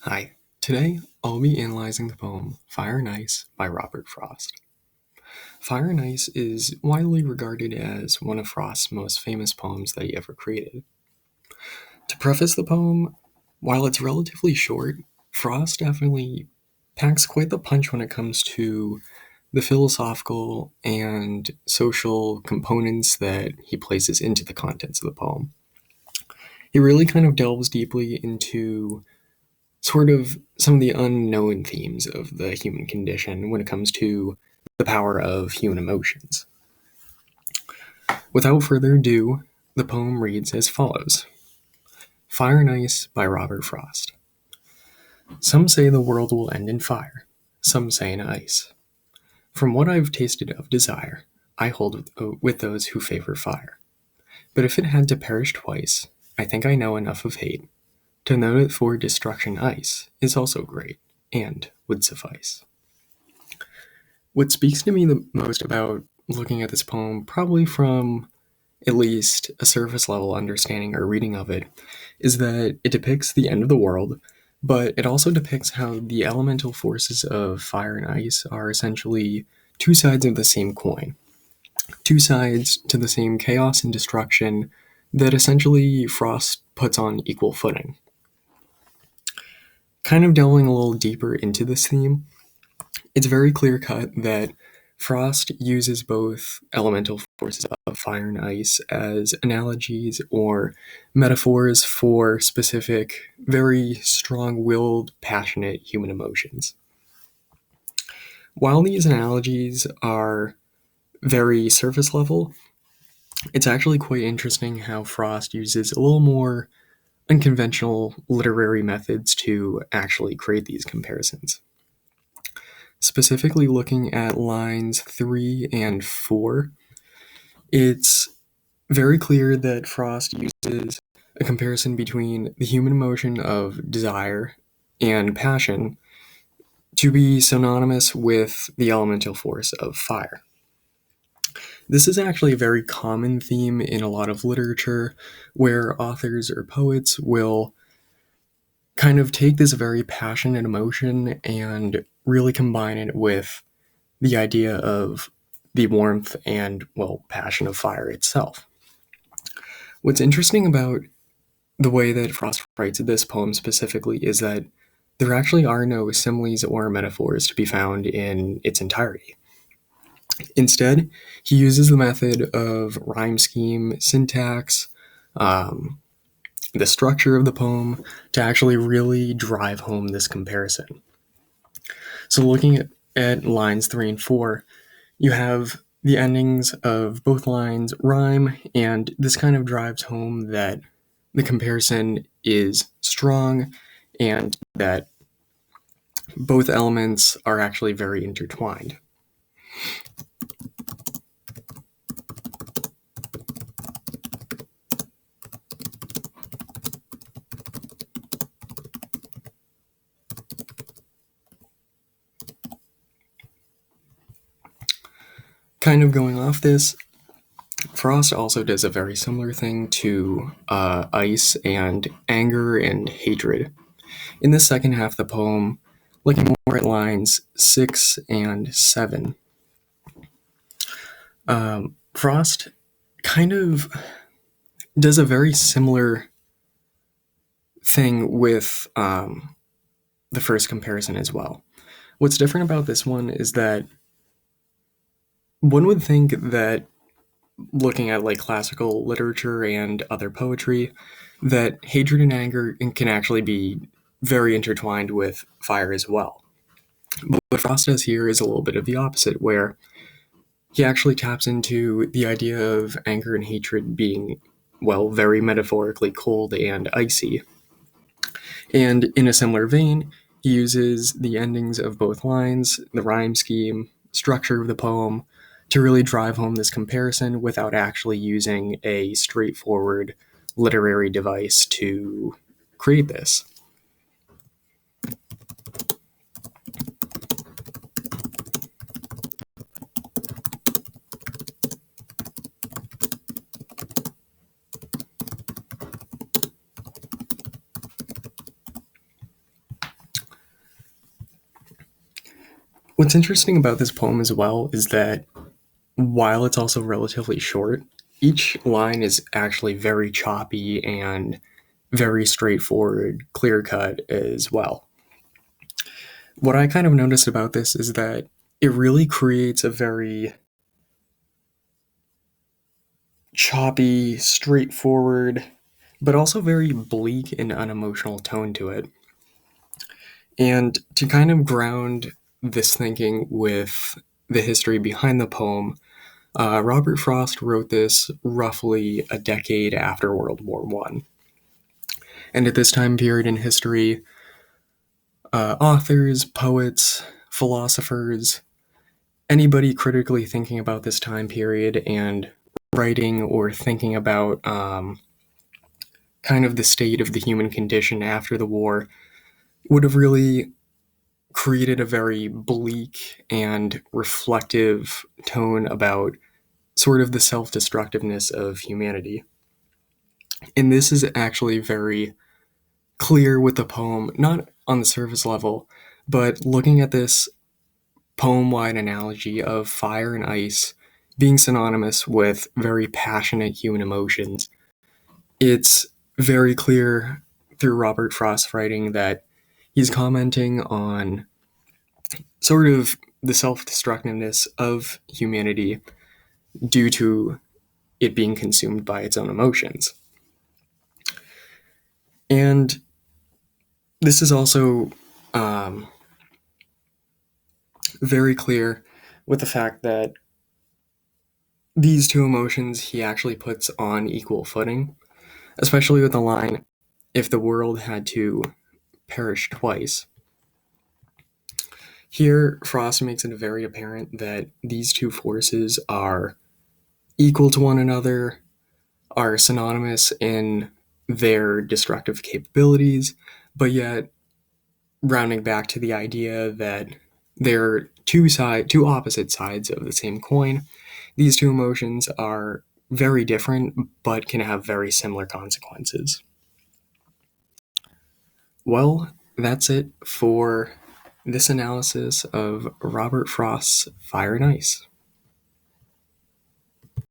Hi, today I'll be analyzing the poem Fire and Ice by Robert Frost. Fire and Ice is widely regarded as one of Frost's most famous poems that he ever created. To preface the poem, while it's relatively short, Frost definitely packs quite the punch when it comes to the philosophical and social components that he places into the contents of the poem. He really kind of delves deeply into sort of some of the unknown themes of the human condition when it comes to the power of human emotions. Without further ado, the poem reads as follows: Fire and Ice by Robert Frost. Some say the world will end in fire, some say in ice. From what I've tasted of desire, I hold with those who favor fire. But if it had to perish twice, I think I know enough of hate to know that for destruction ice is also great, and would suffice. What speaks to me the most about looking at this poem, probably from at least a surface level understanding or reading of it, is that it depicts the end of the world, but it also depicts how the elemental forces of fire and ice are essentially two sides of the same coin, two sides to the same chaos and destruction that essentially Frost puts on equal footing. Kind of delving a little deeper into this theme, it's very clear cut that Frost uses both elemental forces of fire and ice as analogies or metaphors for specific, very strong willed, passionate human emotions. While these analogies are very surface level, it's actually quite interesting how Frost uses a little more unconventional literary methods to actually create these comparisons. Specifically looking at lines 3 and 4, it's very clear that Frost uses a comparison between the human emotion of desire and passion to be synonymous with the elemental force of fire. This is actually a very common theme in a lot of literature where authors or poets will kind of take this very passionate emotion and really combine it with the idea of the warmth and, well, passion of fire itself. What's interesting about the way that Frost writes this poem specifically is that there actually are no similes or metaphors to be found in its entirety. Instead, he uses the method of rhyme scheme, syntax, the structure of the poem to actually really drive home this comparison. So, looking at lines 3 and 4, you have the endings of both lines rhyme, and this kind of drives home that the comparison is strong and that both elements are actually very intertwined. Kind of going off this, Frost also does a very similar thing to ice and anger and hatred. In the second half of the poem, looking more at lines 6 and 7, Frost kind of does a very similar thing with the first comparison as well. What's different about this one is that one would think that looking at like classical literature and other poetry, that hatred and anger can actually be very intertwined with fire as well. But what Frost does here is a little bit of the opposite, where he actually taps into the idea of anger and hatred being, well, very metaphorically cold and icy. And in a similar vein, he uses the endings of both lines, the rhyme scheme, structure of the poem, to really drive home this comparison without actually using a straightforward literary device to create this. What's interesting about this poem as well is that while it's also relatively short, each line is actually very choppy and very straightforward, clear cut as well. What I kind of noticed about this is that it really creates a very choppy, straightforward, but also very bleak and unemotional tone to it. And to kind of ground this thinking with the history behind the poem, Robert Frost wrote this roughly a decade after World War One. And at this time period in history, authors, poets, philosophers, anybody critically thinking about this time period and writing or thinking about kind of the state of the human condition after the war would have really created a very bleak and reflective tone about sort of the self destructiveness of humanity. And this is actually very clear with the poem, not on the surface level, but looking at this poem wide analogy of fire and ice being synonymous with very passionate human emotions. It's very clear through Robert Frost's writing that he's commenting on sort of the self destructiveness of humanity due to it being consumed by its own emotions. And this is also um, very clear with the fact that these two emotions he actually puts on equal footing, especially with the line, if the world had to perish twice. Here, Frost makes it very apparent that these two forces are equal to one another, are synonymous in their destructive capabilities, but yet rounding back to the idea that they're two opposite sides of the same coin. These two emotions are very different, but can have very similar consequences. Well, that's it for this analysis of Robert Frost's Fire and Ice.